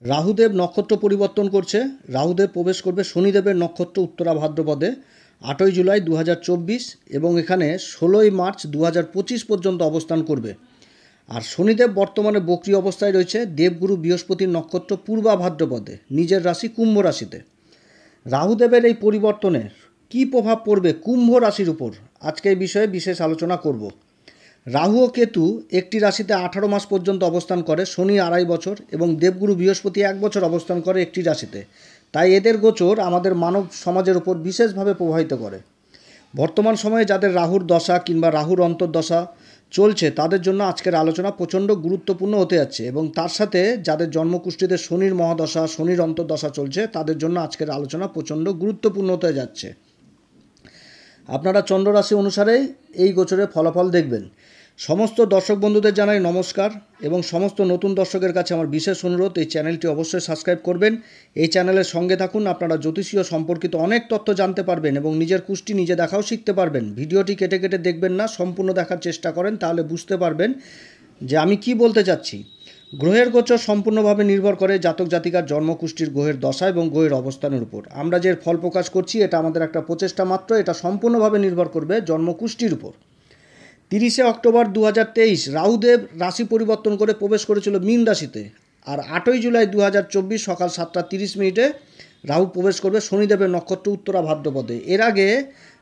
রাহুদেব নক্ষত্র পরিবর্তন করছে। রাহুদেব প্রবেশ করবে শনিদেবের নক্ষত্র উত্তরা ভাদ্রপদে 8ই জুলাই 2024 এবং এখানে 16ই মার্চ 2025 পর্যন্ত অবস্থান করবে। আর শনিদেব বর্তমানে বক্রী অবস্থায় রয়েছে দেবগুরু বৃহস্পতির নক্ষত্র পূর্বা ভাদ্রপদে নিজের রাশি কুম্ভ রাশিতে। রাহুদেবের এই পরিবর্তনের কী প্রভাব পড়বে কুম্ভ রাশির উপর, আজকে এই বিষয়ে বিশেষ আলোচনা করব। রাহু ও কেতু একটি রাশিতে 18 মাস পর্যন্ত অবস্থান করে, শনি 2.5 বছর এবং দেবগুরু বৃহস্পতি 1 বছর অবস্থান করে একটি রাশিতে। তাই এদের গোচর আমাদের মানব সমাজের উপর বিশেষভাবে প্রভাবিত করে। বর্তমান সময়ে যাদের রাহুর দশা কিংবা রাহুর অন্তর্দশা চলছে তাদের জন্য আজকের আলোচনা প্রচণ্ড গুরুত্বপূর্ণ হতে যাচ্ছে, এবং তার সাথে যাদের জন্মকুষ্ঠিতে শনির মহাদশা শনির অন্তর্দশা চলছে তাদের জন্য আজকের আলোচনা প্রচণ্ড গুরুত্বপূর্ণ হতে যাচ্ছে। আপনারা চন্দ্র রাশি অনুসারেই এই গোচরের ফলাফল দেখবেন। সমস্ত দর্শক বন্ধুদের জানাই নমস্কার, এবং সমস্ত নতুন দর্শকের কাছে আমার বিশেষ অনুরোধ, এই চ্যানেলটি অবশ্যই সাবস্ক্রাইব করবেন। এই চ্যানেলের সঙ্গে থাকুন, আপনারা জ্যোতিষীয় সম্পর্কিত অনেক তথ্য জানতে পারবেন এবং নিজের কুষ্টি নিজে দেখাও শিখতে পারবেন। ভিডিওটি কেটে কেটে দেখবেন না, সম্পূর্ণ দেখার চেষ্টা করেন, তাহলে বুঝতে পারবেন যে আমি কি বলতে চাচ্ছি। গ্রহের গোচর সম্পূর্ণভাবে নির্ভর করে জাতক জাতিকার জন্মকুষ্ঠির গ্রহের দশা এবং গ্রহের অবস্থানের উপর। আমরা যে ফল প্রকাশ করছি এটা আমাদের একটা প্রচেষ্টা মাত্র, এটা সম্পূর্ণভাবে নির্ভর করবে জন্মকুষ্ঠির উপর। 30শে অক্টোবর 2023 রাহুদেব রাশি পরিবর্তন করে প্রবেশ করেছিল মীন রাশিতে, আর 8ই জুলাই 2024 সকাল 7টা 30 মিনিটে রাহু প্রবেশ করবে শনিদেবের নক্ষত্র উত্তরা ভাদ্রপদে। এর আগে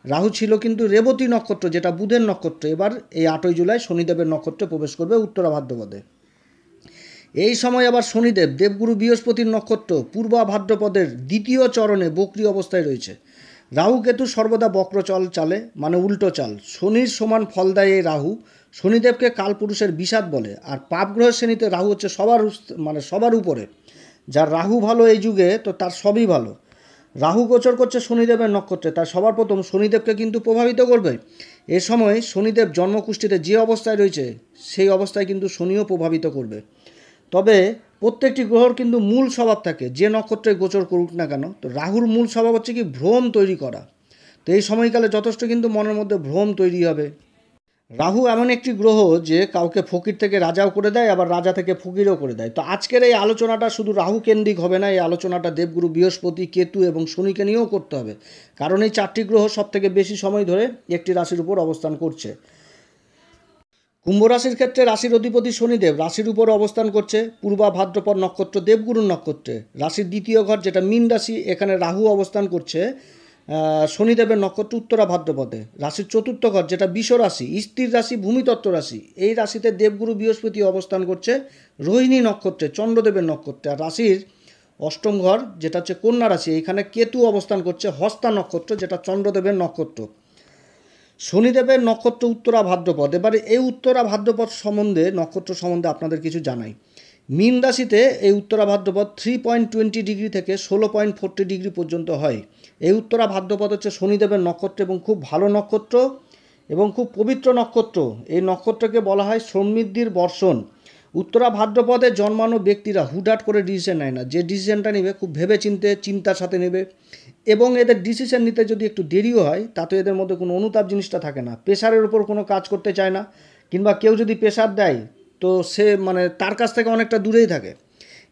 রাহু ছিল কিন্তু রেবতী নক্ষত্র, যেটা বুধের নক্ষত্র। এবার এই 8ই জুলাই শনিদেবের নক্ষত্রে প্রবেশ করবে উত্তরা ভাদ্রপদে। এই সময় আবার শনিদেব দেবগুরু বৃহস্পতির নক্ষত্র পূর্বা ভাদ্রপদের দ্বিতীয় চরণে বক্রী অবস্থায় রয়েছে। রাহু কেতু সর্বদা বক্রচল চালে, মানে উল্টো চাল। শনির সমান ফল দেয় এই রাহু। শনিদেবকে কালপুরুষের বিষাদ বলে, আর পাপগ্রহের শ্রেণীতে রাহু হচ্ছে সবার উপরে। যার রাহু ভালো এই যুগে, তো তার সবই ভালো। রাহু গোচর করছে শনিদেবের নক্ষত্রে, তাই সবার প্রথম শনিদেবকে কিন্তু প্রভাবিত করবে। এ সময় শনিদেব জন্মকুষ্ঠিতে যে অবস্থায় রয়েছে সেই অবস্থায় কিন্তু শনিও প্রভাবিত করবে। তবে প্রত্যেকটি গ্রহর কিন্তু মূল স্বভাব থাকে, যে নক্ষত্রে গোচর করুক না কেন। তো রাহুর মূল স্বভাব হচ্ছে কি ভ্রম তৈরি করা। তো এই সময়কালে যথেষ্ট কিন্তু মনের মধ্যে ভ্রম তৈরি হবে। রাহু এমন একটি গ্রহ যে কাউকে ফকির থেকে রাজাও করে দেয়, আবার রাজা থেকে ফকিরও করে দেয়। তো আজকের এই আলোচনাটা শুধু রাহু কেন্দ্রিক হবে না, এই আলোচনাটা দেবগুরু বৃহস্পতি, কেতু এবং শনিকে নিয়েও করতে হবে, কারণ এই 4টি গ্রহ সবথেকে বেশি সময় ধরে একটি রাশির উপর অবস্থান করছে। কুম্ভ রাশির ক্ষেত্রে রাশির অধিপতি শনিদেব রাশির উপর অবস্থান করছে পূর্বা ভাদ্রপদ নক্ষত্র দেবগুরুর নক্ষত্রে। রাশির দ্বিতীয় ঘর যেটা মীন রাশি, এখানে রাহু অবস্থান করছে শনিদেবের নক্ষত্র উত্তরা ভাদ্রপদে। রাশির চতুর্থ ঘর যেটা বিষ রাশি, স্থির রাশি, ভূমিতত্ত্ব রাশি, এই রাশিতে দেবগুরু বৃহস্পতি অবস্থান করছে রোহিণী নক্ষত্রে চন্দ্রদেবের নক্ষত্রে। আর রাশির অষ্টম ঘর যেটা হচ্ছে কন্যা রাশি, এখানে কেতু অবস্থান করছে হস্তা নক্ষত্র, যেটা চন্দ্রদেবের নক্ষত্র। শনিদেবের নক্ষত্র উত্তরা ভাদ্রপদ। এবারে এই উত্তরা ভাদ্রপদ সম্বন্ধে, নক্ষত্র সম্বন্ধে আপনাদের কিছু জানাই। মীন রাশিতে এই উত্তরা ভাদ্রপদ 3.20 ডিগ্রি থেকে 16.40 ডিগ্রি পর্যন্ত হয়। এই উত্তরা ভাদ্রপদ হচ্ছে শনিদেবের নক্ষত্র এবং খুব ভালো নক্ষত্র এবং খুব পবিত্র নক্ষত্র। এই নক্ষত্রকে বলা হয় সমৃদ্ধির বর্ষণ। উত্তরা ভাদ্রপদে জন্মানো ব্যক্তিরা হুটহাট করে ডিসিশন নেয় না, যে ডিসিশনটা নেবে খুব ভেবেচিন্তে চিন্তার সাথে নেবে, এবং এদের ডিসিশন নিতে যদি একটু দেরিও হয় তাতে এদের মধ্যে কোনো অনুতাপ জিনিসটা থাকে না। প্রেশারের উপর কোনো কাজ করতে চায় না, কিংবা কেউ যদি প্রেশার দেয় তো সে তার কাছ থেকে অনেকটা দূরেই থাকে।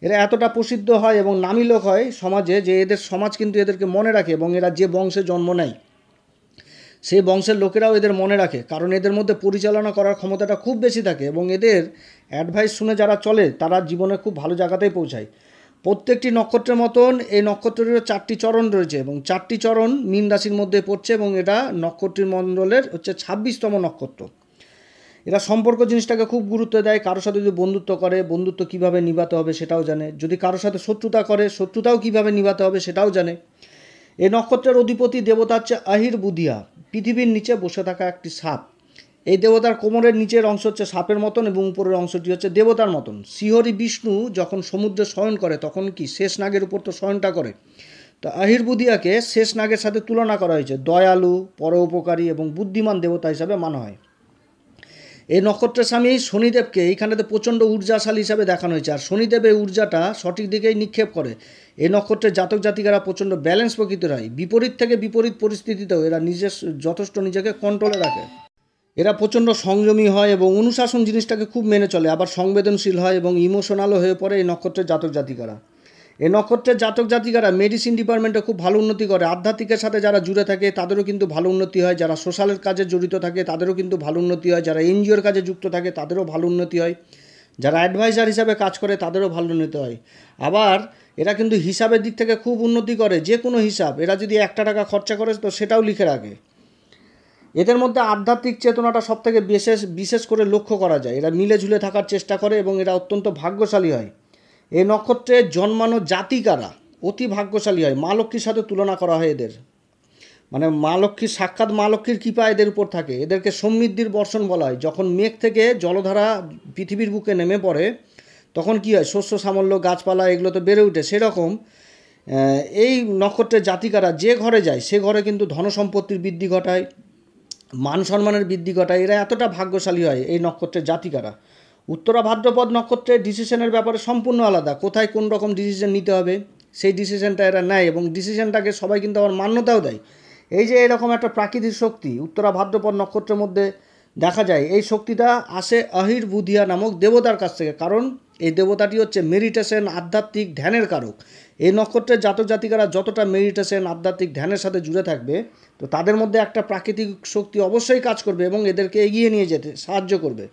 এরা এতটা প্রসিদ্ধ হয় এবং নামী লোক হয় সমাজে, যে এদের সমাজ কিন্তু এদেরকে মনে রাখে, এবং এরা যে বংশে জন্ম নেয় সেই বংশের লোকেরাও এদের মনে রাখে, কারণ এদের মধ্যে পরিচালনা করার ক্ষমতাটা খুব বেশি থাকে, এবং এদের অ্যাডভাইস শুনে যারা চলে তারা জীবনে খুব ভালো জায়গাতেই পৌঁছায়। প্রত্যেকটি নক্ষত্রের মতন এই নক্ষত্রেরও 4টি চরণ রয়েছে, এবং 4টি চরণ মীন রাশির মধ্যে পড়ছে, এবং এটা নক্ষত্রের মণ্ডলের হচ্ছে 26তম নক্ষত্র। এরা সম্পর্ক জিনিসটাকে খুব গুরুত্ব দেয়। কারোর সাথে যদি বন্ধুত্ব করে, বন্ধুত্ব কীভাবে নিভাতে হবে সেটাও জানে। যদি কারোর সাথে শত্রুতা করে, শত্রুতাও কীভাবে নিভাতে হবে সেটাও জানে। এই নক্ষত্রের অধিপতি দেবতা হচ্ছে আহির বুধিয়া, পৃথিবীর নিচে বসে থাকা একটি সাপ। এই দেবতার কোমরের নিচের অংশ হচ্ছে সাপের মতন এবং উপরের অংশটি হচ্ছে দেবতার মতন। শ্রীহরি বিষ্ণু যখন সমুদ্রে শয়ন করে তখন কি শেষ নাগের উপর তো শয়নটা করে। তো আহিরবুদিয়াকে শেষ নাগের সাথে তুলনা করা হয়েছে। দয়ালু, পরোপকারী এবং বুদ্ধিমান দেবতা হিসাবে মানা হয়। এই নক্ষত্রের স্বামী শনিদেবকে এইখানেতে প্রচণ্ড ঊর্জাশালী হিসাবে দেখানো হয়েছে, আর শনিদেব এই ঊর্জাটা সঠিক দিকেই নিক্ষেপ করে। এই নক্ষত্রের জাতক জাতিকারা প্রচণ্ড ব্যালেন্স প্রকৃতির হয়। বিপরীত থেকে বিপরীত পরিস্থিতিতেও এরা যথেষ্ট নিজেকে কন্ট্রোলে রাখে। এরা প্রচণ্ড সংযমী হয় এবং অনুশাসন জিনিসটাকে খুব মেনে চলে, আবার সংবেদনশীল হয় এবং ইমোশনালও হয়ে পড়ে এই নক্ষত্রের জাতক জাতিকারা। এই নক্ষত্রের জাতক জাতিকারা মেডিসিন ডিপার্টমেন্টে খুব ভালো উন্নতি করে, আধ্যাত্মিকের সাথে যারা জুড়ে থাকে তাদেরও কিন্তু ভালো উন্নতি হয়, যারা সোশ্যালের কাজে জড়িত থাকে তাদেরও কিন্তু ভালো উন্নতি হয়, যারা এনজিওর কাজে যুক্ত থাকে তাদেরও ভালো উন্নতি হয়, যারা অ্যাডভাইজার হিসাবে কাজ করে তাদেরও ভালো উন্নতি হয়। আবার এরা কিন্তু হিসাবের দিক থেকে খুব উন্নতি করে, যে কোনো হিসাব এরা যদি 1 টাকা খরচা করে তো সেটাও লিখে রাখে। এদের মধ্যে আধ্যাত্মিক চেতনাটা সবথেকে বিশেষ করে লক্ষ্য করা যায়। এরা মিলে ঝুলে থাকার চেষ্টা করে এবং এরা অত্যন্ত ভাগ্যশালী হয়। এই নক্ষত্রে জন্মানো জাতিকারা অতি ভাগ্যশালী হয়। মা লক্ষ্মীর সাথে তুলনা করা হয় এদের, মানে মা লক্ষ্মীর সাক্ষাৎ মা লক্ষ্মীর কৃপা এদের উপর থাকে। এদেরকে সমৃদ্ধির বর্ষণ বলা হয়। যখন মেঘ থেকে জলধারা পৃথিবীর বুকে নেমে পড়ে তখন কি হয়, শস্য সামল্য গাছপালা এগুলো তো বেড়ে ওঠে। সেরকম এই নক্ষত্রের জাতিকারা যে ঘরে যায় সে ঘরে কিন্তু ধনসম্পত্তির বৃদ্ধি ঘটায়, মান সম্মানের বৃদ্ধি ঘটায়। এরা এতটা ভাগ্যশালী হয় এই নক্ষত্রের জাতিকারা। উত্তরা ভাদ্রপদ নক্ষত্রের ডিসিশনের ব্যাপারে সম্পূর্ণ আলাদা। কোথায় কোন রকম ডিসিশন নিতে হবে সেই ডিসিশনটা এরা নেয় এবং ডিসিশনটাকে সবাই কিন্তু আবার মান্যতাও দেয়। এই যে এরকম একটা প্রাকৃতিক শক্তি উত্তরা ভাদ্রপদ নক্ষত্রের মধ্যে দেখা যায়, এই শক্তিটা আসে আহির বুধিয়া নামক দেবতার কাছ থেকে। কারণ এই দেবতাটি হচ্ছে মেডিটেশন, আধ্যাত্মিক ধ্যানের কারক। এই নক্ষত্রের জাতক জাতিকারা যতটা মেডিটেশন, আধ্যাত্মিক ধ্যানের সাথে জুড়ে থাকবে তো তাদের মধ্যে একটা প্রাকৃতিক শক্তি অবশ্যই কাজ করবে এবং এদেরকে এগিয়ে নিয়ে যেতে সাহায্য করবে।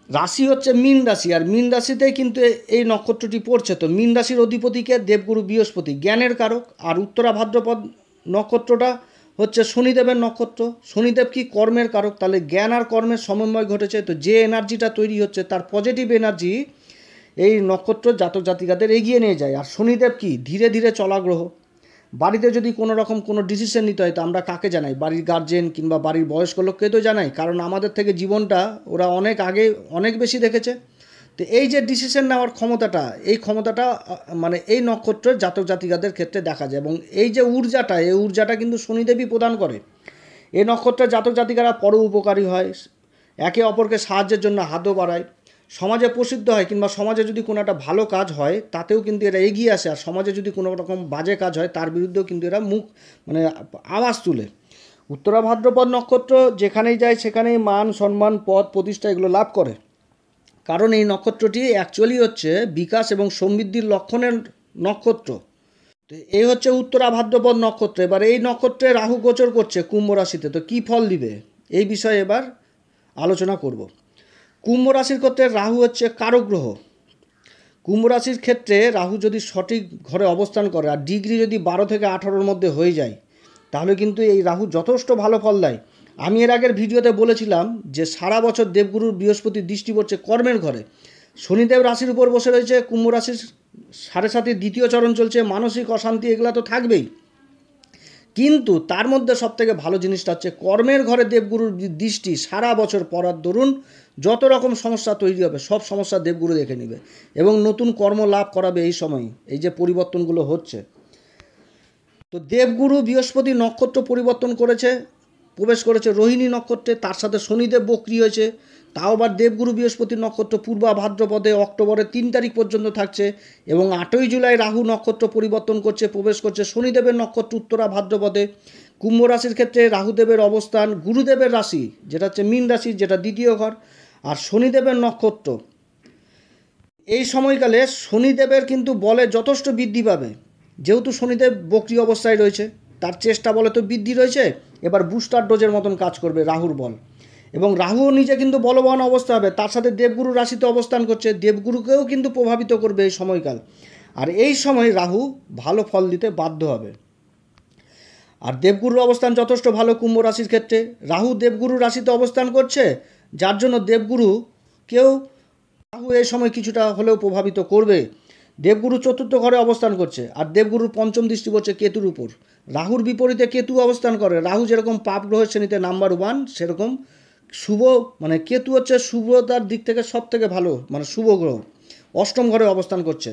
রাশি হচ্ছে মীন রাশি, আর মীন রাশিতেই কিন্তু এই নক্ষত্রটি পড়ছে। তো মীন রাশির অধিপতিকে দেবগুরু বৃহস্পতি, জ্ঞানের কারক। আর উত্তরা ভাদ্রপদ নক্ষত্রটা হচ্ছে শনিদেবের নক্ষত্র। শনিদেব কি কর্মের কারক, তাহলে জ্ঞান আর কর্মের সমন্বয় ঘটেছে। তো যে এনার্জিটা তৈরি হচ্ছে তার পজিটিভ এনার্জি এই নক্ষত্র জাতক জাতিকাদের এগিয়ে নিয়ে যায়। আর শনিদেব কি ধীরে ধীরে চলা গ্রহ। বাড়িতে যদি কোনো রকম কোনো ডিসিশন নিতে হয় তো আমরা কাকে জানাই, বাড়ির গার্জেন কিংবা বাড়ির বয়স্ক লোককে তো জানাই, কারণ আমাদের থেকে জীবনটা ওরা অনেক আগে অনেক বেশি দেখেছে। তো এই যে ডিসিশন নেওয়ার ক্ষমতাটা, এই ক্ষমতাটা মানে এই নক্ষত্রের জাতক জাতিকাদের ক্ষেত্রে দেখা যায়। এবং এই যে ঊর্জাটা, এই ঊর্জাটা কিন্তু শনিদেবই প্রদান করে। এই নক্ষত্রের জাতক জাতিকারা পর উপকারী হয়, একে অপরকে সাহায্যের জন্য হাতও বাড়ায়, সমাজে প্রসিদ্ধ হয়, কিংবা সমাজে যদি কোনো একটা ভালো কাজ হয় তাতেও কিন্তু এরা এগিয়ে আসে। আর সমাজে যদি কোনো রকম বাজে কাজ হয় তার বিরুদ্ধেও কিন্তু এরা মানে আওয়াজ তুলে। উত্তরা ভাদ্রপদ নক্ষত্র যেখানেই যায় সেখানেই মান সম্মান পদ প্রতিষ্ঠা এগুলো লাভ করে। কারণ এই নক্ষত্রটি অ্যাকচুয়ালি হচ্ছে বিকাশ এবং সমৃদ্ধির লক্ষণের নক্ষত্র। তো এই হচ্ছে উত্তরা ভাদ্রপদ নক্ষত্র। এবার এই নক্ষত্রে রাহু গোচর করছে কুম্ভ রাশিতে, তো কী ফল দিবে এই বিষয়ে এবার আলোচনা করব। কুম্ভ রাশির ক্ষেত্রে রাহু হচ্ছে কারক গ্রহ। কুম্ভ রাশির ক্ষেত্রে রাহু যদি সঠিক ঘরে অবস্থান করে আর ডিগ্রি যদি 12 থেকে 18-র মধ্যে হয়ে যায় তাহলে কিন্তু এই রাহু যথেষ্ট ভালো ফল দেয়। আমি এর আগের ভিডিওতে বলেছিলাম যে সারা বছর দেবগুরুর বৃহস্পতির দৃষ্টি পড়ছে কর্মের ঘরে। শনিদেব রাশির উপর বসে রয়েছে, কুম্ভ রাশির 7.5 দ্বিতীয় চরণ চলছে, মানসিক অশান্তি এগুলো তো থাকবেই। কিন্তু তার মধ্যে সবথেকে ভালো জিনিসটা হচ্ছে কর্মের ঘরে দেবগুরুর দৃষ্টি সারা বছর পড়ার দরুন যত রকম সমস্যা তৈরি হবে সব সমস্যা দেবগুরু দেখে নেবে এবং নতুন কর্ম লাভ করাবে এই সময়, এই যে পরিবর্তনগুলো হচ্ছে। তো দেবগুরু বৃহস্পতি নক্ষত্র পরিবর্তন করেছে, প্রবেশ করেছে রোহিণী নক্ষত্রে, তার সাথে শনিদেব বক্রী হয়েছে। তাও আবার দেবগুরু বৃহস্পতির নক্ষত্র পূর্বা ভাদ্রপদে অক্টোবরের 3 তারিখ পর্যন্ত থাকছে এবং 8ই জুলাই রাহু নক্ষত্র পরিবর্তন করছে, প্রবেশ করছে শনিদেবের নক্ষত্র উত্তরা ভাদ্রপদে। কুম্ভ রাশির ক্ষেত্রে রাহুদেবের অবস্থান গুরুদেবের রাশি যেটা হচ্ছে মীন রাশি, যেটা দ্বিতীয় ঘর, আর শনিদেবের নক্ষত্র। এই সময়কালে শনিদেবের কিন্তু বলে যথেষ্ট বৃদ্ধি পাবে, যেহেতু শনিদেব বক্রী অবস্থায় রয়েছে তার চেষ্টা বলে তো বৃদ্ধি রয়েছে। এবার বুস্টার ডোজের মতন কাজ করবে রাহুর বল, এবং রাহুও নিজে কিন্তু বলবান অবস্থা হবে, তার সাথে দেবগুরু রাশিতে অবস্থান করছে, দেবগুরুকেও কিন্তু প্রভাবিত করবে এই সময়কাল। আর এই সময় রাহু ভালো ফল দিতে বাধ্য হবে। আর দেবগুরুর অবস্থান যথেষ্ট ভালো কুম্ভ রাশির ক্ষেত্রে। রাহু দেবগুরু রাশিতে অবস্থান করছে, যার জন্য দেবগুরুকেও রাহু এই সময় কিছুটা হলেও প্রভাবিত করবে। দেবগুরু চতুর্থ ঘরে অবস্থান করছে আর দেবগুরুর পঞ্চম দৃষ্টি পড়ছে কেতুর উপর। রাহুর বিপরীতে কেতু অবস্থান করে। রাহু যেরকম পাপ গ্রহের শ্রেণীতে নাম্বার 1, সেরকম শুভ মানে কেতু হচ্ছে শুভতার দিক থেকে সব থেকে ভালো মানে শুভ গ্রহ, অষ্টম ঘরে অবস্থান করছে।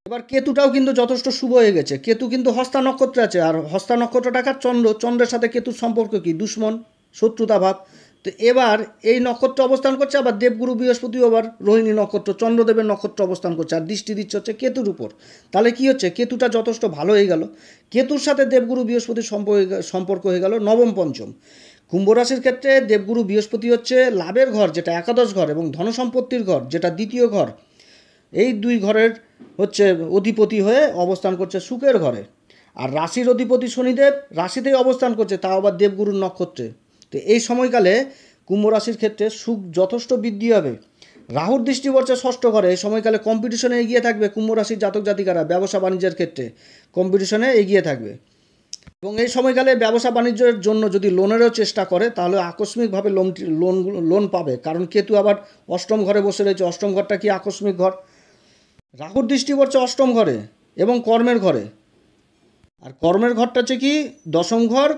এবার কেতুটাও কিন্তু যথেষ্ট শুভ হয়ে গেছে। কেতু কিন্তু হস্তা নক্ষত্রে আছে, আর হস্তা নক্ষত্রটাকে চন্দ্রের সাথে কেতুর সম্পর্ক কি, দুশ্মন, শত্রুতা ভাব। তো এবার এই নক্ষত্র অবস্থান করছে, আবার দেবগুরু বৃহস্পতিও আবার রোহিণী নক্ষত্র চন্দ্রদেবের নক্ষত্র অবস্থান করছে আর দৃষ্টি দিচ্ছে হচ্ছে কেতুর উপর। তাহলে কি হচ্ছে, কেতুটা যথেষ্ট ভালো হয়ে গেল, কেতুর সাথে দেবগুরু বৃহস্পতির সম্পর্ক হয়ে গেল নবম পঞ্চম। কুম্ভ রাশির ক্ষেত্রে দেবগুরু বৃহস্পতি হচ্ছে লাভের ঘর যেটা একাদশ ঘর এবং ধনসম্পত্তির ঘর যেটা দ্বিতীয় ঘর। এই দুই ঘরের হচ্ছে অধিপতি হয়ে অবস্থান করছে সুখের ঘরে। আর রাশির অধিপতি শনিদেব রাশিতেই অবস্থান করছে, তাও আবার দেবগুরুর নক্ষত্রে। তো এই সময়কালে কুম্ভ রাশির ক্ষেত্রে সুখ যথেষ্ট বৃদ্ধি হবে। রাহুর দৃষ্টি পড়ছে ষষ্ঠ ঘরে। এই সময়কালে কম্পিটিশনে এগিয়ে থাকবে কুম্ভ রাশির জাতক জাতিকারা, ব্যবসা বাণিজ্যের ক্ষেত্রে কম্পিটিশনে এগিয়ে থাকবে। এবং এই সময়কালে ব্যবসা বাণিজ্যের জন্য যদি লোনেরও চেষ্টা করে তাহলে আকস্মিকভাবে লোন পাবে, কারণ কেতু আবার অষ্টম ঘরে বসে রয়েছে। অষ্টম ঘরটা কি আকস্মিক ঘর। রাহুর দৃষ্টি পড়ছে অষ্টম ঘরে এবং কর্মের ঘরে। আর কর্মের ঘরটা হচ্ছে কি দশম ঘর,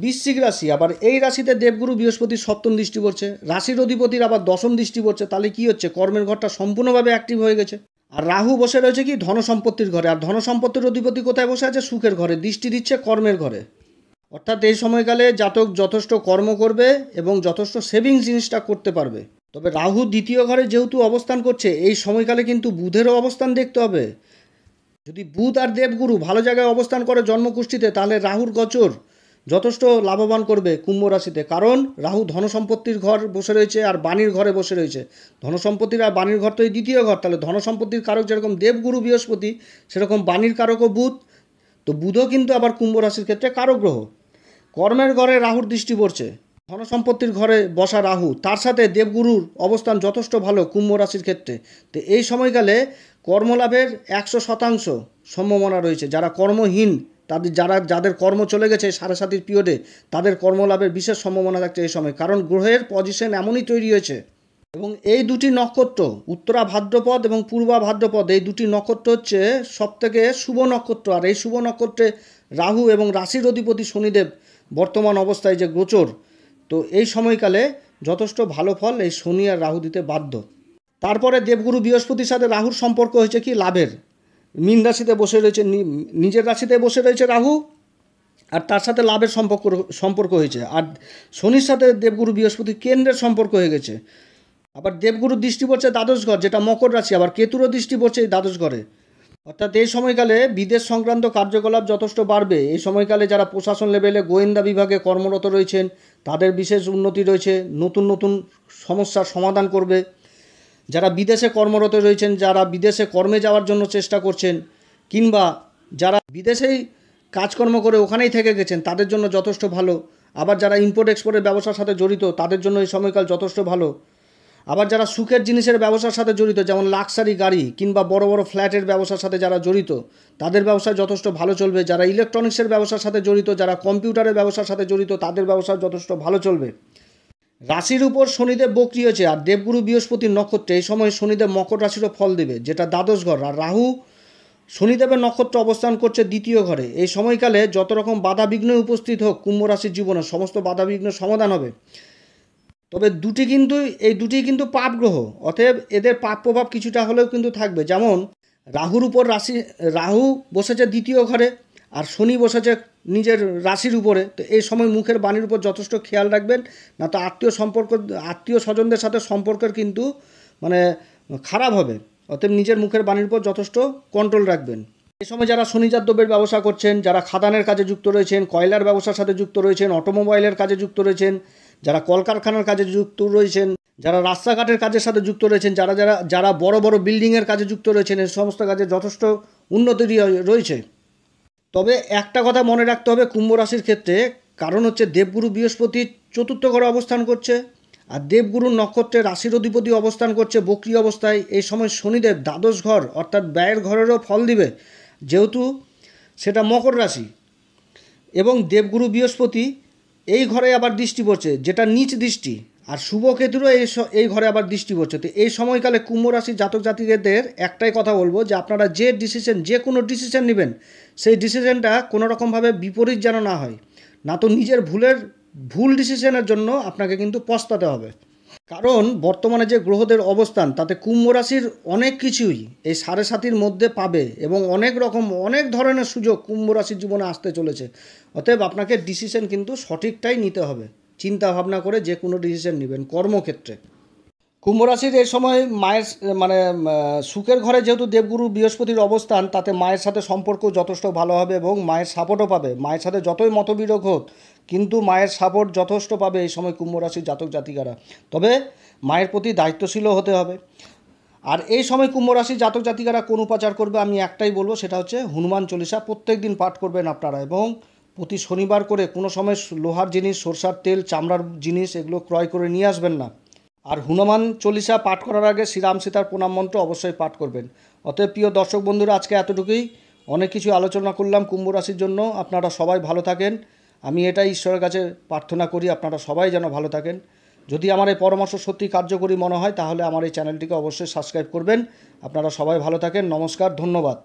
বৃশ্চিক রাশি। আবার এই রাশিতে দেবগুরু বৃহস্পতির সপ্তম দৃষ্টি পড়ছে, রাশির অধিপতির আবার দশম দৃষ্টি পড়ছে। তাহলে কি হচ্ছে, কর্মের ঘরটা সম্পূর্ণভাবে অ্যাক্টিভ হয়ে গেছে। আর রাহু বসে রয়েছে কি ধন সম্পত্তির ঘরে। আর ধন সম্পত্তির অধিপতি কোথায় বসে আছে, সুখের ঘরে, দৃষ্টি দিচ্ছে কর্মের ঘরে। অর্থাৎ এই সময়কালে জাতক যথেষ্ট কর্ম করবে এবং যথেষ্ট সেভিংস জিনিসটা করতে পারবে। তবে রাহু দ্বিতীয় ঘরে যেহেতু অবস্থান করছে, এই সময়কালে কিন্তু বুধেরও অবস্থান দেখতে হবে। যদি বুধ আর দেবগুরু ভালো জায়গায় অবস্থান করে জন্মকুষ্ঠিতে, তাহলে রাহুর গোচর যথেষ্ট লাভবান করবে কুম্ভ রাশিতে। কারণ রাহু ধনসম্পত্তির ঘর বসে রয়েছে আর বাণীর ঘরে বসে রয়েছে। ধনসম্পত্তির আর বাণীর ঘর তো এই দ্বিতীয় ঘর। তাহলে ধনসম্পত্তির কারক যেরকম দেবগুরু বৃহস্পতি, সেরকম বাণীর কারকও বুধ। তো বুধও কিন্তু আবার কুম্ভ রাশির ক্ষেত্রে কারক গ্রহ। কর্মের ঘরে রাহুর দৃষ্টি পড়ছে, ধনসম্পত্তির ঘরে বসা রাহু, তার সাথে দেবগুরুর অবস্থান যথেষ্ট ভালো কুম্ভ রাশির ক্ষেত্রে। তো এই সময়কালে কর্মলাভের 100% সম্ভাবনা রয়েছে। যারা কর্মহীন, যাদের কর্ম চলে গেছে সাড়ে সাতির পিরিয়ডে, তাদের কর্মলাভের বিশেষ সম্ভাবনা থাকছে এই সময়। কারণ গ্রহের পজিশন এমনই তৈরি হয়েছে। এবং এই দুটি নক্ষত্র, উত্তরা ভাদ্রপদ এবং পূর্বা ভাদ্রপদ, এই দুটি নক্ষত্র হচ্ছে সবথেকে শুভ নক্ষত্র। আর এই শুভ নক্ষত্রে রাহু এবং রাশির অধিপতি শনিদেব বর্তমান অবস্থায় যে গোচর, তো এই সময়কালে যথেষ্ট ভালো ফল এই শনি আর রাহু দিতে বাধ্য। তারপরে দেবগুরু বৃহস্পতির সাথে রাহুর সম্পর্ক হয়েছে কি লাভের। মীন রাশিতে বসে রয়েছে, নিজের রাশিতে বসে রয়েছে রাহু, আর তার সাথে লাভের সম্পর্ক হয়েছে। আর শনির সাথে দেবগুরু বৃহস্পতি কেন্দ্রের সম্পর্ক হয়ে গেছে। আবার দেবগুরুর দৃষ্টি পড়ছে দ্বাদশ ঘর, যেটা মকর রাশি। আবার কেতুরও দৃষ্টি পড়ছে এই দ্বাদশ ঘরে। অর্থাৎ এই সময়কালে বিদেশ সংক্রান্ত কার্যকলাপ যথেষ্ট বাড়বে। এই সময়কালে যারা প্রশাসন লেভেলে গোয়েন্দা বিভাগে কর্মরত রয়েছেন, তাদের বিশেষ উন্নতি রয়েছে। নতুন নতুন সমস্যার সমাধান করবে। যারা বিদেশে কর্মরত রয়েছেন, যারা বিদেশে কর্মে যাওয়ার জন্য চেষ্টা করছেন, কিংবা যারা বিদেশেই কাজকর্ম করে ওখানেই থেকে গেছেন, তাদের জন্য যথেষ্ট ভালো। আবার যারা ইম্পোর্ট এক্সপোর্টের ব্যবসার সাথে জড়িত, তাদের জন্য এই সময়কাল যথেষ্ট ভালো। আবার যারা সুখের জিনিসের ব্যবসার সাথে জড়িত, যেমন লাক্সারি গাড়ি কিংবা বড় বড় ফ্ল্যাটের ব্যবসার সাথে যারা জড়িত, তাদের ব্যবসা যথেষ্ট ভালো চলবে। যারা ইলেকট্রনিক্সের ব্যবসার সাথে জড়িত, যারা কম্পিউটারের ব্যবসার সাথে জড়িত, তাদের ব্যবসা যথেষ্ট ভালো চলবে। রাশির উপর শনিদেব বক্রি হয়েছে আর দেবগুরু বৃহস্পতির নক্ষত্রে। এই সময় শনিদেব মকর রাশিরও ফল দেবে, যেটা দ্বাদশ ঘর। আর রাহু শনিদেবের নক্ষত্র অবস্থান করছে দ্বিতীয় ঘরে। এই সময়কালে যত রকম বাধা বিঘ্ন উপস্থিত হোক কুম্ভ রাশির জীবনে, সমস্ত বাধা বিঘ্ন সমাধান হবে। তবে এই দুটি কিন্তু পাপ গ্রহ, অতএব এদের পাপ প্রভাব কিছুটা হলেও কিন্তু থাকবে। যেমন রাহুর উপর রাহু বসেছে দ্বিতীয় ঘরে, আর শনি বসেছে নিজের রাশির উপরে। তো এই সময় মুখের বাণীর উপর যথেষ্ট খেয়াল রাখবেন, না তো আত্মীয় স্বজনদের সাথে সম্পর্কের কিন্তু মানে খারাপ হবে। অতএব নিজের মুখের বাণীর উপর যথেষ্ট কন্ট্রোল রাখবেন। এই সময় যারা খনিজাত দ্রব্যের ব্যবসা করছেন, যারা খাদানের কাজে যুক্ত রয়েছেন, কয়লার ব্যবসার সাথে যুক্ত রয়েছেন, অটোমোবাইলের কাজে যুক্ত রয়েছেন, যারা কলকারখানার কাজে যুক্ত রয়েছেন, যারা রাস্তাঘাটের কাজের সাথে যুক্ত রয়েছেন, যারা বড় বড় বিল্ডিংয়ের কাজে যুক্ত রয়েছেন, এই সমস্ত কাজে যথেষ্ট উন্নতি রয়েছে। তবে একটা কথা মনে রাখতে হবে কুম্ভ রাশির ক্ষেত্রে, কারণ হচ্ছে দেবগুরু বৃহস্পতি চতুর্থ ঘরে অবস্থান করছে, আর দেবগুরুর নক্ষত্রে রাশির অধিপতি অবস্থান করছে বক্রি অবস্থায়। এই সময় শনিদেব দ্বাদশ ঘর অর্থাৎ ব্যয়ের ঘরেরও ফল দিবে, যেহেতু সেটা মকর রাশি। এবং দেবগুরু বৃহস্পতি এই ঘরে আবার দৃষ্টি পড়ছে, যেটা নিচ দৃষ্টি। আর শুভ কেতুরও এই ঘরে আবার দৃষ্টি পড়ছে। তো এই সময়কালে কুম্ভ রাশির জাতক জাতিকাদের একটাই কথা বলবো, যে আপনারা যে কোনো ডিসিশন নেবেন, সেই ডিসিশনটা কোনো রকমভাবে বিপরীত যেন না হয়, না তো নিজের ভুল ডিসিশনের জন্য আপনাকে কিন্তু পস্তাতে হবে। কারণ বর্তমানে যে গ্রহদের অবস্থান, তাতে কুম্ভ রাশির অনেক কিছুই এই সাড়ে সাতির মধ্যে পাবে এবং অনেক ধরনের সুযোগ কুম্ভ রাশির জীবনে আসতে চলেছে। অতএব আপনাকে ডিসিশন কিন্তু সঠিকটাই নিতে হবে, চিন্তা ভাবনা করে যে কোনো ডিসিশন নেবেন কর্মক্ষেত্রে। কুম্ভ রাশির এই সময় মায়ের সুখের ঘরে যেহেতু দেবগুরু বৃহস্পতির অবস্থান, তাতে মায়ের সাথে সম্পর্ক যথেষ্ট ভালো হবে এবং মায়ের সাপোর্টও পাবে। মায়ের সাথে যতই মতবিরোধ হোক, কিন্তু মায়ের সাপোর্ট যথেষ্ট পাবে এই সময় কুম্ভ রাশির জাতক জাতিকারা। তবে মায়ের প্রতি দায়িত্বশীলও হতে হবে। আর এই সময় কুম্ভ রাশি জাতক জাতিকারা কোন উপাচার করবে আমি একটাই বলবো, সেটা হচ্ছে হনুমান চল্লিশা প্রত্যেক দিন পাঠ করবেন আপনারা, এবং প্রতি শনিবার করে কোনো সময় লোহার জিনিস, সরষার তেল, চামড়ার জিনিস এগুলো ক্রয় করে নিয়ে আসবেন না। আর হনুমান চল্লিশা পাঠ করার আগে শ্রীরাম সীতার প্রণাম মন্ত্র অবশ্যই পাঠ করবেন। অতএব প্রিয় দর্শক বন্ধুরা, আজকে এতটুকুই। অনেক কিছু আলোচনা করলাম কুম্ভ রাশির জন্য। আপনারা সবাই ভালো থাকেন, আমি এটাই ঈশ্বরের কাছে প্রার্থনা করি আপনারা সবাই যেন ভালো থাকেন। যদি আমার এই পরামর্শ সত্যি কার্যকরী মনে হয় তাহলে আমার এই চ্যানেলটিকে অবশ্যই সাবস্ক্রাইব করবেন। আপনারা সবাই ভালো থাকেন, নমস্কার, ধন্যবাদ।